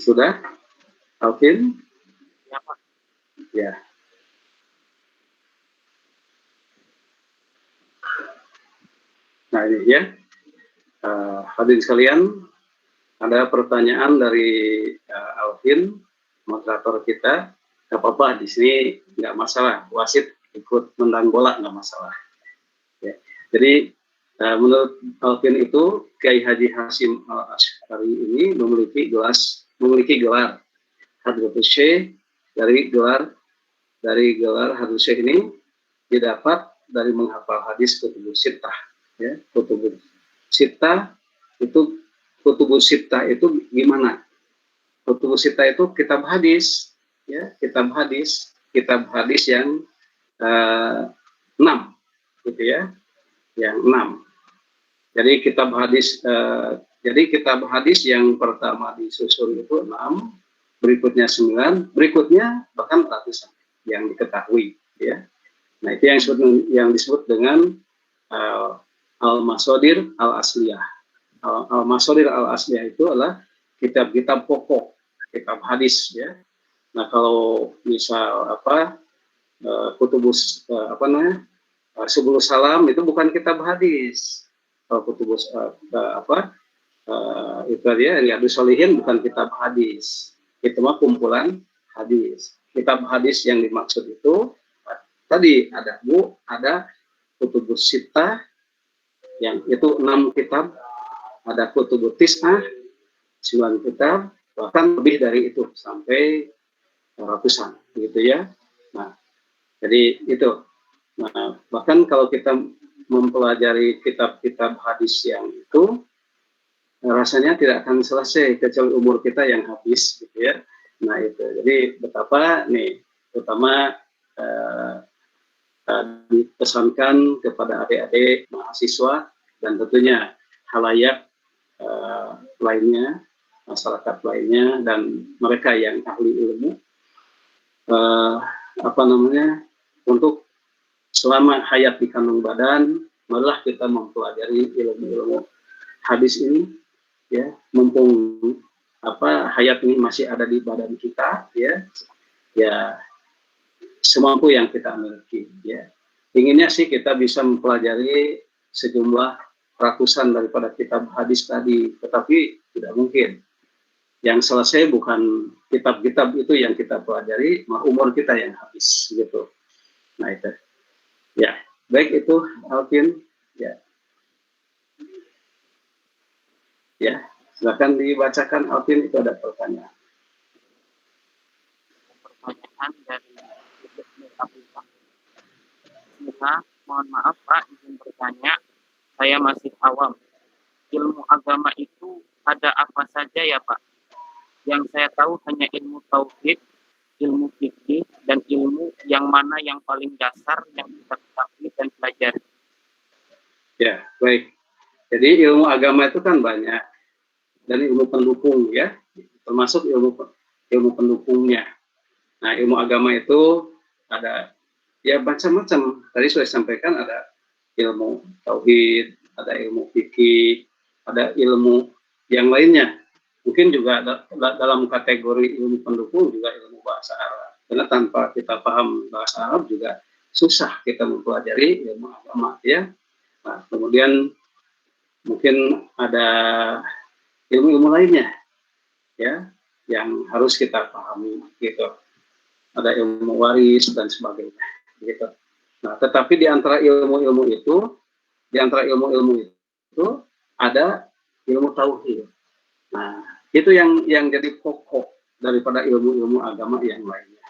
Sudah, Alvin?
Ya, Pak.
Ya. Nah ini ya, hadirin sekalian, ada pertanyaan dari Alvin, moderator kita. Gak apa-apa, di sini nggak masalah. Wasit ikut nendang bola nggak masalah. Ya. Jadi menurut Alvin itu Kiai Haji Hasyim Al-Asy'ari ini memiliki gelar Hadratus Syekh. Dari gelar Hadratus Syekh ini didapat dari menghafal hadis kutubus sittah. Ya, kutubus sittah itu gimana? Kutubus sittah itu kitab hadis, ya, kitab hadis yang 6, gitu ya, yang 6. Jadi kitab hadis yang pertama disusun itu 6, berikutnya 9, berikutnya bahkan ratusan yang diketahui, ya. Nah, itu yang disebut dengan al-masadir al-asliyah. Al-masadir al-asliyah itu adalah kitab-kitab pokok, kitab hadis, ya. Nah, kalau misal kutubus Subulus Salam itu bukan kitab hadis. Kalau kutubus itu dia Riyadhus Shalihin bukan kitab hadis. Itu mah kumpulan hadis. Kitab hadis yang dimaksud itu tadi ada kutubus sittah yang itu 6 kitab, ada kutubus tis'ah 9 kitab, bahkan lebih dari itu sampai ratusan, gitu ya. Nah, Jadi itu. Nah, bahkan kalau kita mempelajari kitab-kitab hadis yang itu, rasanya tidak akan selesai kecuali umur kita yang habis, gitu ya. Nah itu. Jadi betapa nih, terutama dipesankan kepada adik-adik mahasiswa dan tentunya halayak lainnya, masyarakat lainnya, dan mereka yang ahli ilmu, untuk selama hayat di kandung badan, malah kita mempelajari ilmu-ilmu hadis ini, ya, mumpung hayat ini masih ada di badan kita, ya semampu yang kita miliki, ya. Inginnya sih kita bisa mempelajari sejumlah ratusan daripada kitab hadis tadi, tetapi tidak mungkin. Yang selesai bukan kitab-kitab itu yang kita pelajari, malah umur kita yang habis, gitu. Nah itu, ya, baik itu Alvin, ya, silakan dibacakan Alvin, itu ada pertanyaan.
Pertanyaan dari Bismillah, mohon maaf Pak, izin bertanya, saya masih awam. Ilmu agama itu ada apa saja ya Pak? Yang saya tahu hanya ilmu tauhid, ilmu fikih, dan ilmu yang mana yang paling dasar yang kita ketahui dan pelajari.
Ya, baik. Jadi ilmu agama itu kan banyak, dan ilmu pendukung, ya, termasuk ilmu pendukungnya. Nah, ilmu agama itu ada ya macam-macam. Tadi sudah disampaikan ada ilmu tauhid, ada ilmu fikih, ada ilmu yang lainnya. Mungkin juga dalam kategori ilmu pendukung juga ilmu bahasa Arab. Karena tanpa kita paham bahasa Arab juga susah kita mempelajari ilmu agama, ya. Nah, kemudian mungkin ada ilmu-ilmu lainnya, ya, yang harus kita pahami, gitu. Ada ilmu waris dan sebagainya, gitu. Nah, tetapi di antara ilmu-ilmu itu ada ilmu tauhid. Nah, itu yang jadi pokok daripada ilmu-ilmu agama yang lainnya.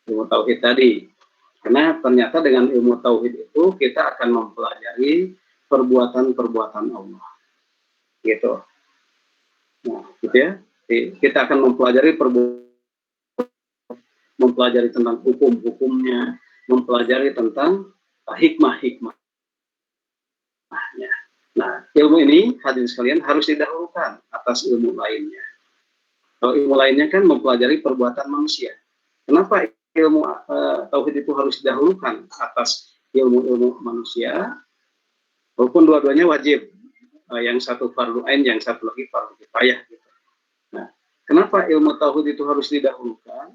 Ilmu tauhid tadi. Karena ternyata dengan ilmu tauhid itu kita akan mempelajari perbuatan-perbuatan Allah. Gitu. Nah, gitu ya. Kita akan mempelajari tentang hukum-hukumnya, mempelajari tentang hikmah-hikmahnya. Nah, ilmu ini hadirin sekalian harus didahulukan atas ilmu lainnya. Kalau ilmu lainnya kan mempelajari perbuatan manusia. Kenapa ilmu tauhid itu harus didahulukan atas ilmu-ilmu manusia? Walaupun dua-duanya wajib. Yang satu fardu ain, yang satu lagi fardu kifayah. Gitu. Nah, kenapa ilmu tauhid itu harus didahulukan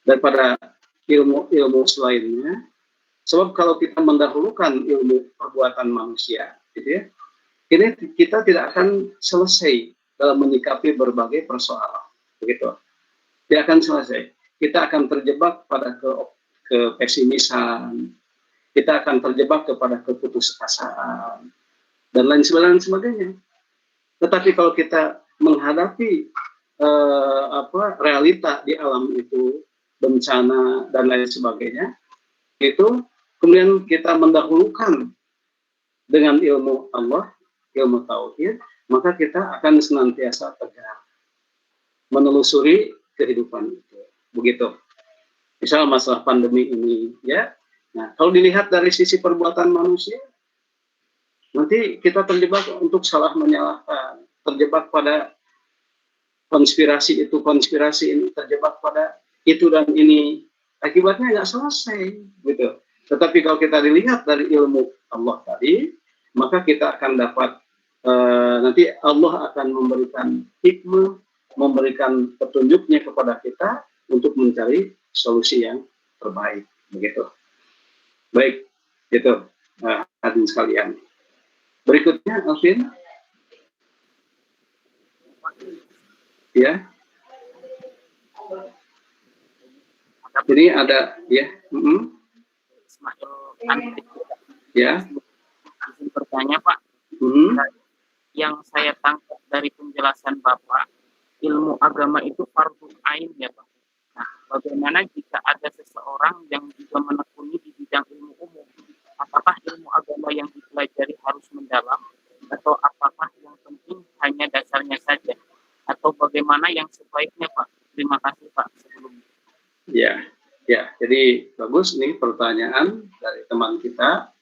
daripada ilmu selainnya? Sebab kalau kita mendahulukan ilmu perbuatan manusia, gitu ya, ini kita tidak akan selesai dalam menyikapi berbagai persoalan, begitu. Tidak akan selesai. Kita akan terjebak pada kepesimisan, kita akan terjebak kepada keputusasaan, dan lain sebagainya. Tetapi kalau kita menghadapi realita di alam itu, bencana dan lain sebagainya, itu kemudian kita mendahulukan dengan ilmu Allah, ilmu tauhid, maka kita akan senantiasa tegar menelusuri kehidupan itu. Begitu. Misal masalah pandemi ini, ya. Nah, kalau dilihat dari sisi perbuatan manusia, nanti kita terjebak untuk salah menyalahkan, terjebak pada konspirasi ini, terjebak pada itu dan ini. Akibatnya nggak selesai, gitu. Tetapi kalau kita dilihat dari ilmu Allah tadi, maka kita akan dapat nanti Allah akan memberikan hikmah, memberikan petunjuknya kepada kita untuk mencari solusi yang terbaik, begitu. Baik, gitu, hadirin sekalian. Berikutnya, Alvin. Ya. Jadi ada, ya.
Ismail Andri.
Ya.
Izin bertanya Pak. Yang saya tangkap dari penjelasan Bapak, ilmu agama itu fardu ain ya Pak. Nah, bagaimana jika ada seseorang yang juga menekuni
Jadi bagus nih pertanyaan dari teman kita.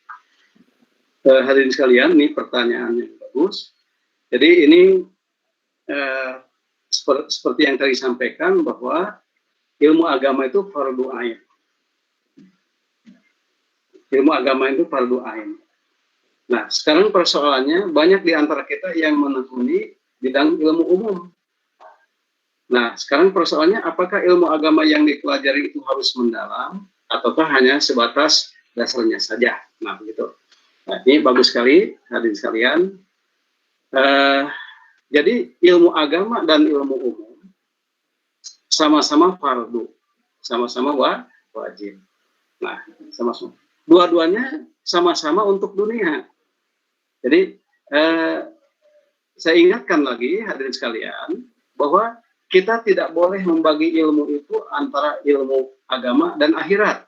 Hadirin sekalian, ini pertanyaan yang bagus. Jadi ini seperti yang tadi sampaikan bahwa ilmu agama itu fardu ain. Ilmu agama itu fardu ain. Nah, sekarang persoalannya banyak di antara kita yang menekuni bidang ilmu umum. Nah, sekarang persoalannya apakah ilmu agama yang dipelajari itu harus mendalam ataukah hanya sebatas dasarnya saja? Nah, begitu. Nah, ini bagus sekali, hadirin sekalian. Jadi ilmu agama dan ilmu umum sama-sama fardu, sama-sama wajib. Nah, sama-sama. Dua-duanya sama-sama untuk dunia. Jadi saya ingatkan lagi hadirin sekalian bahwa kita tidak boleh membagi ilmu itu antara ilmu agama dan akhirat.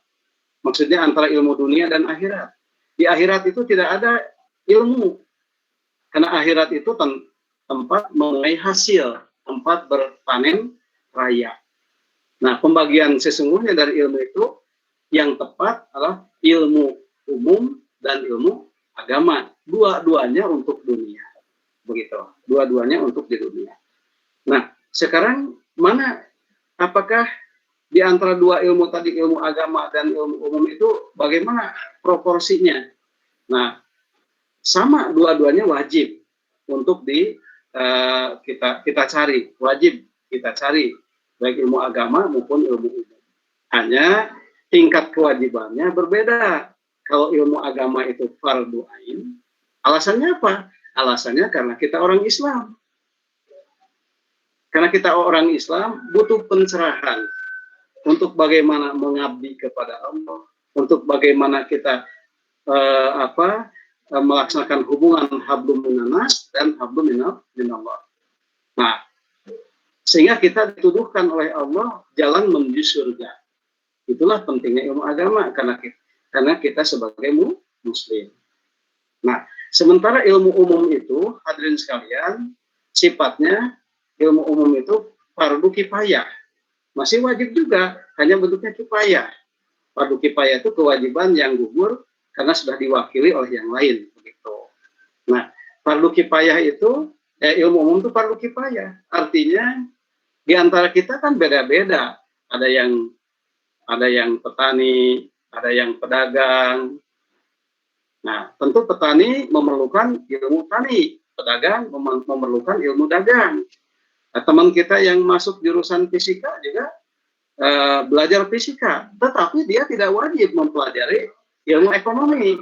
Maksudnya antara ilmu dunia dan akhirat. Di akhirat itu tidak ada ilmu. Karena akhirat itu tempat mengenai hasil, tempat berpanen raya. Nah, pembagian sesungguhnya dari ilmu itu yang tepat adalah ilmu umum dan ilmu agama. Dua-duanya untuk dunia. Begitu. Dua-duanya untuk di dunia. Nah, sekarang apakah di antara dua ilmu tadi, ilmu agama dan ilmu umum itu bagaimana proporsinya? Nah, sama dua-duanya wajib untuk kita cari, wajib kita cari baik ilmu agama maupun ilmu umum. Hanya tingkat kewajibannya berbeda. Kalau ilmu agama itu fardu ain, alasannya apa? Alasannya karena kita orang Islam. Karena kita orang Islam butuh pencerahan untuk bagaimana mengabdi kepada Allah, untuk bagaimana kita melaksanakan hubungan hablum minanas dan hablum minallah. Nah, sehingga kita dituduhkan oleh Allah jalan menuju surga. Itulah pentingnya ilmu agama karena kita sebagai muslim. Nah, sementara ilmu umum itu, hadirin sekalian, sifatnya ilmu umum itu fardu kifayah. Masih wajib juga, hanya bentuknya kifayah. Fardu kifayah itu kewajiban yang gugur karena sudah diwakili oleh yang lain. Begitu. Nah, fardu kifayah itu, ilmu umum itu fardu kifayah. Artinya, di antara kita kan beda-beda. Ada yang petani, ada yang pedagang. Nah, tentu petani memerlukan ilmu tani, pedagang memerlukan ilmu dagang. Nah, teman kita yang masuk jurusan fisika juga belajar fisika, tetapi dia tidak wajib mempelajari ilmu ekonomi.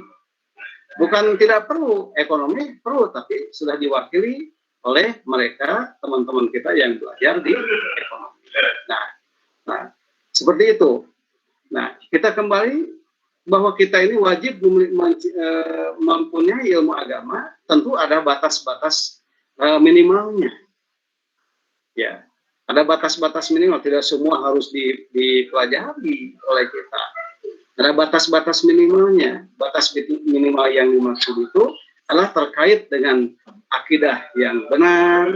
Bukan tidak perlu, ekonomi perlu, tapi sudah diwakili oleh mereka, teman-teman kita yang belajar di ekonomi. Nah, seperti itu. Nah, kita kembali bahwa kita ini wajib mempunyai ilmu agama, tentu ada batas-batas minimalnya. Ya, ada batas-batas minimal, tidak semua harus dipelajari oleh kita. Ada batas-batas minimalnya. Batas minimal yang dimaksud itu adalah terkait dengan akidah yang benar,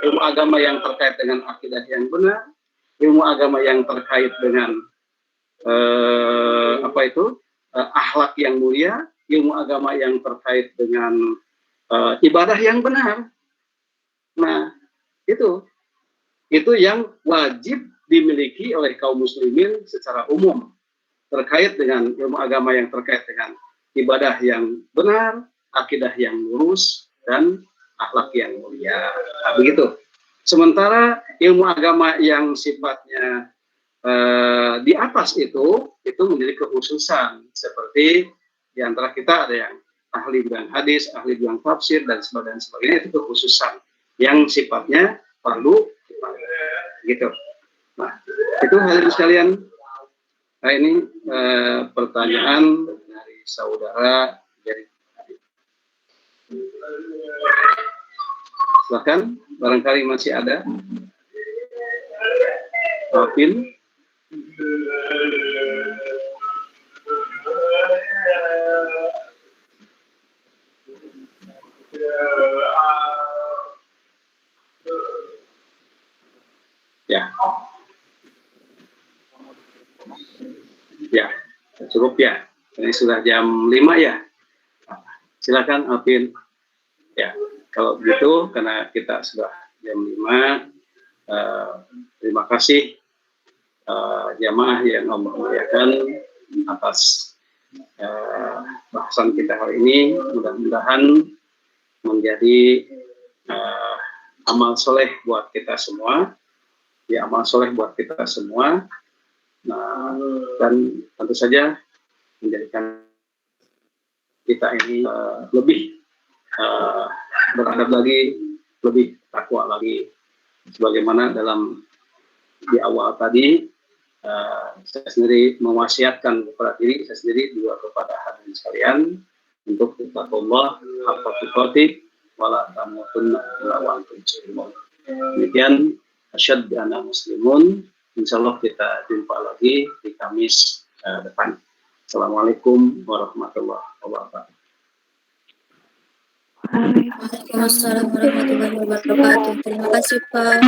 ilmu agama yang terkait dengan akidah yang benar, ilmu agama yang terkait dengan akhlak yang mulia, ilmu agama yang terkait dengan ibadah yang benar. Nah, itu yang wajib dimiliki oleh kaum muslimin secara umum terkait dengan ilmu agama yang terkait dengan ibadah yang benar, akidah yang lurus, dan akhlak yang mulia. Nah, begitu. Sementara ilmu agama yang sifatnya di atas itu menjadi kekhususan. Seperti di antara kita ada yang ahli bidang hadis, ahli bidang tafsir, dan sebagainya, itu kekhususan yang sifatnya fardu gitu. Nah, itu hadirin sekalian. Nah, ini pertanyaan dari saudara dari silakan, barangkali masih ada. Alvin. Ya. Cukup ya, ini sudah jam 5 ya. Silakan Alvin. Ya, kalau begitu karena kita sudah jam 5, terima kasih jamaah yang memuliakan atas bahasan kita hari ini. Mudah-mudahan menjadi amal soleh buat kita semua, ya amal soleh buat kita semua. Nah, dan tentu saja menjadikan kita ini lebih beradab lagi, lebih takwa lagi, sebagaimana dalam di awal tadi saya sendiri mewasiatkan kepada diri saya sendiri juga kepada hadirin sekalian untuk taqullaha haqqa tuqatih wala tamutunna illa wa antum muslimun. Demikian, asyhadu anna muslimun. Insyaallah kita jumpa lagi di Kamis depan. Assalamualaikum warahmatullahi wabarakatuh.
Waalaikumsalam warahmatullahi wabarakatuh. Terima kasih Pak.